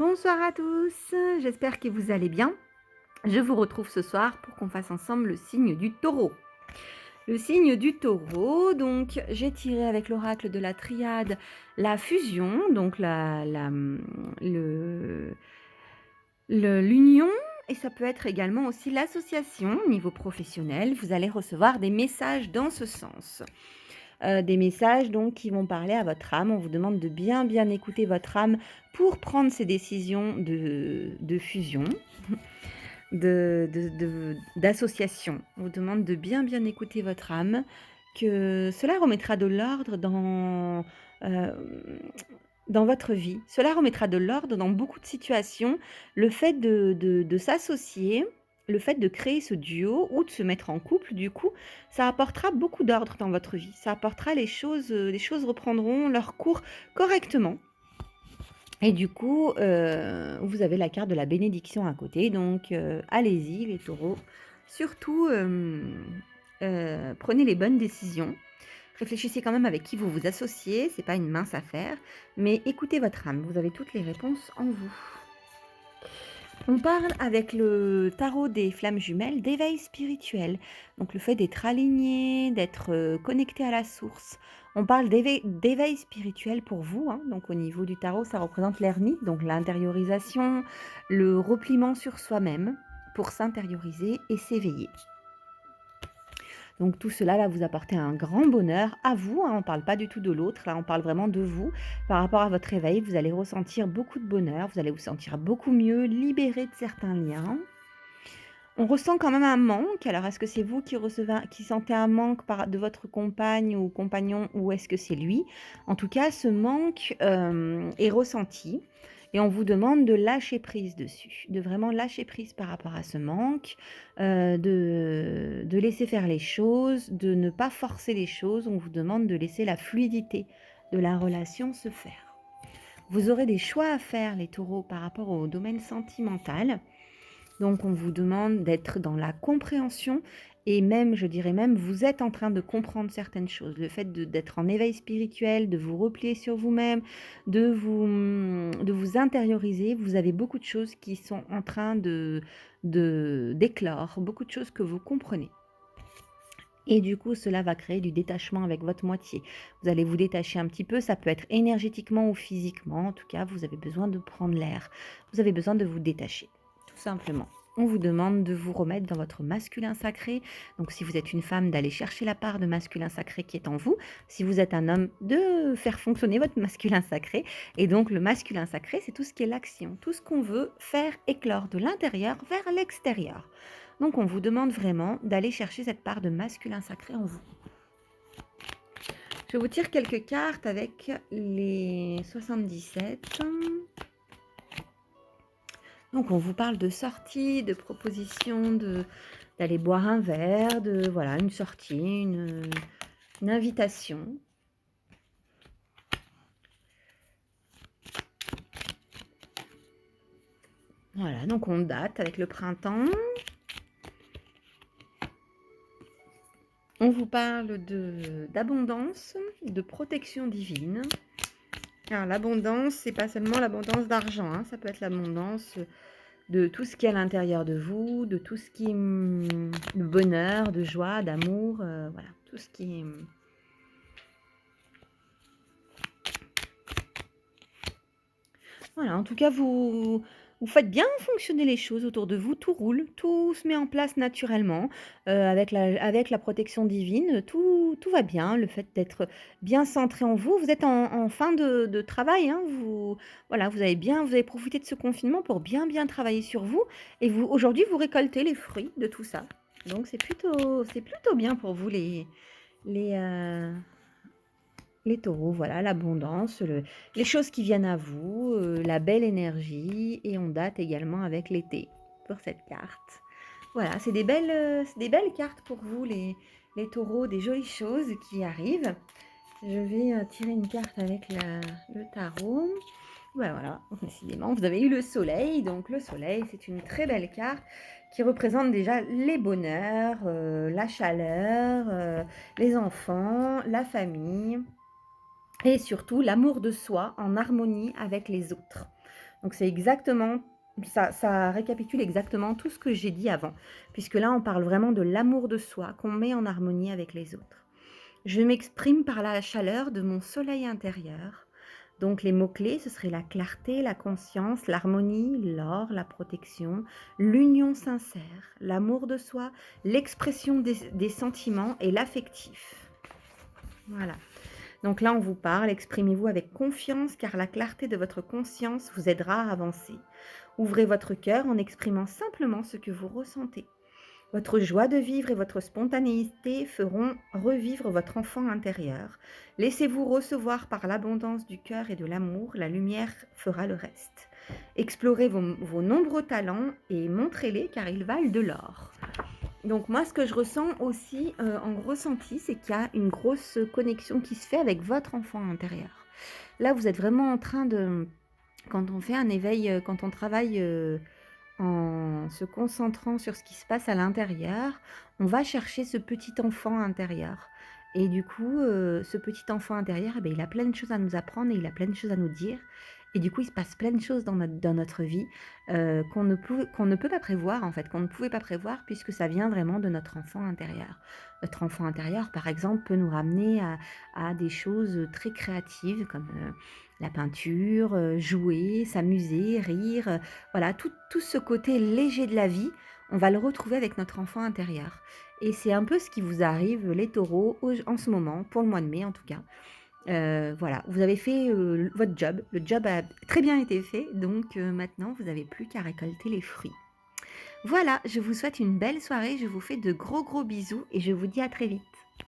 Bonsoir à tous, j'espère que vous allez bien. Je vous retrouve ce soir pour qu'on fasse ensemble le signe du taureau. Le signe du taureau, donc j'ai tiré avec l'oracle de la triade la fusion, donc l'union, et ça peut être également aussi l'association au niveau professionnel. Vous allez recevoir des messages dans ce sens. Des messages donc qui vont parler à votre âme. On vous demande de bien écouter votre âme pour prendre ces décisions de fusion, d'association. On vous demande de bien écouter votre âme, que cela remettra de l'ordre euh, dans votre vie. Cela remettra de l'ordre dans beaucoup de situations. Le fait de s'associer, le fait de créer ce duo ou de se mettre en couple, du coup, ça apportera beaucoup d'ordre dans votre vie. Ça apportera les choses reprendront leur cours correctement. Et du coup, vous avez la carte de la bénédiction à côté. Donc, allez-y, les taureaux. Surtout, prenez les bonnes décisions. Réfléchissez quand même avec qui vous vous associez. C'est pas une mince affaire. Mais écoutez votre âme. Vous avez toutes les réponses en vous. On parle avec le tarot des flammes jumelles d'éveil spirituel, donc le fait d'être aligné, d'être connecté à la source. On parle d'éveil spirituel pour vous, hein. Donc au niveau du tarot, ça représente l'ermite, donc l'intériorisation, le repliement sur soi-même pour s'intérioriser et s'éveiller. Donc tout cela va vous apporter un grand bonheur à vous, hein. On ne parle pas du tout de l'autre, là on parle vraiment de vous. Par rapport à votre réveil, vous allez ressentir beaucoup de bonheur, vous allez vous sentir beaucoup mieux, libéré de certains liens. On ressent quand même un manque. Alors est-ce que c'est vous qui sentez un manque de votre compagne ou compagnon, ou est-ce que c'est lui? En tout cas, ce manque est ressenti. Et on vous demande de lâcher prise dessus, de vraiment lâcher prise par rapport à ce manque, de laisser faire les choses, de ne pas forcer les choses. On vous demande de laisser la fluidité de la relation se faire. Vous aurez des choix à faire, les taureaux, par rapport au domaine sentimental. Donc on vous demande d'être dans la compréhension, et même, je dirais même, vous êtes en train de comprendre certaines choses. Le fait d'être en éveil spirituel, de vous replier sur vous-même, de vous intérioriser, vous avez beaucoup de choses qui sont en train d'éclore, beaucoup de choses que vous comprenez. Et du coup, cela va créer du détachement avec votre moitié. Vous allez vous détacher un petit peu, ça peut être énergétiquement ou physiquement. En tout cas, vous avez besoin de prendre l'air. Vous avez besoin de vous détacher, tout simplement. On vous demande de vous remettre dans votre masculin sacré. Donc si vous êtes une femme, d'aller chercher la part de masculin sacré qui est en vous. Si vous êtes un homme, de faire fonctionner votre masculin sacré. Et donc le masculin sacré, c'est tout ce qui est l'action, tout ce qu'on veut faire éclore de l'intérieur vers l'extérieur. Donc on vous demande vraiment d'aller chercher cette part de masculin sacré en vous. Je vous tire quelques cartes avec les 77. Donc on vous parle de sortie, de proposition, d'aller boire un verre, de voilà, une sortie, une invitation. Voilà, donc on date avec le printemps. On vous parle d'abondance, de protection divine. Alors l'abondance, c'est pas seulement l'abondance d'argent, hein, ça peut être l'abondance de tout ce qui est à l'intérieur de vous, de tout ce qui est de bonheur, de joie, d'amour, voilà, tout ce qui est... Voilà, en tout cas, vous faites bien fonctionner les choses autour de vous, tout roule, tout se met en place naturellement, avec la protection divine, tout va bien. Le fait d'être bien centré en vous, vous êtes en fin de travail, hein, voilà, vous avez profité de ce confinement pour bien travailler sur vous, et aujourd'hui, vous récoltez les fruits de tout ça. Donc c'est plutôt bien pour vous les, euh, les taureaux, voilà, l'abondance, les choses qui viennent à vous, la belle énergie, et on date également avec l'été pour cette carte. Voilà, c'est des belles cartes pour vous, les taureaux, des jolies choses qui arrivent. Je vais tirer une carte avec le tarot. Ouais, voilà, décidément, vous avez eu le soleil. Donc le soleil, c'est une très belle carte qui représente déjà les bonheurs, la chaleur, les enfants, la famille. Et surtout l'amour de soi en harmonie avec les autres. Donc c'est exactement ça récapitule exactement tout ce que j'ai dit avant, puisque là, on parle vraiment de l'amour de soi qu'on met en harmonie avec les autres. Je m'exprime par la chaleur de mon soleil intérieur. Donc les mots-clés, ce serait la clarté, la conscience, l'harmonie, l'or, la protection, l'union sincère, l'amour de soi, l'expression des sentiments et l'affectif. Voilà. Donc là, on vous parle, exprimez-vous avec confiance car la clarté de votre conscience vous aidera à avancer. Ouvrez votre cœur en exprimant simplement ce que vous ressentez. Votre joie de vivre et votre spontanéité feront revivre votre enfant intérieur. Laissez-vous recevoir par l'abondance du cœur et de l'amour, la lumière fera le reste. Explorez vos nombreux talents et montrez-les car ils valent de l'or. Donc moi, ce que je ressens aussi en ressenti, c'est qu'il y a une grosse connexion qui se fait avec votre enfant intérieur. Là, vous êtes vraiment en train de, quand on fait un éveil, quand on travaille en se concentrant sur ce qui se passe à l'intérieur, on va chercher ce petit enfant intérieur. Et du coup, ce petit enfant intérieur, eh beh, il a plein de choses à nous apprendre et il a plein de choses à nous dire. Et du coup, il se passe plein de choses dans notre vie qu'on ne peut pas prévoir, en fait, qu'on ne pouvait pas prévoir puisque ça vient vraiment de notre enfant intérieur. Notre enfant intérieur, par exemple, peut nous ramener à des choses très créatives comme la peinture, jouer, s'amuser, rire, voilà, tout ce côté léger de la vie, on va le retrouver avec notre enfant intérieur. Et c'est un peu ce qui vous arrive, les taureaux, en ce moment, pour le mois de mai en tout cas. Voilà, vous avez fait votre job, le job a très bien été fait, donc maintenant vous n'avez plus qu'à récolter les fruits. Voilà, je vous souhaite une belle soirée, je vous fais de gros bisous et je vous dis à très vite.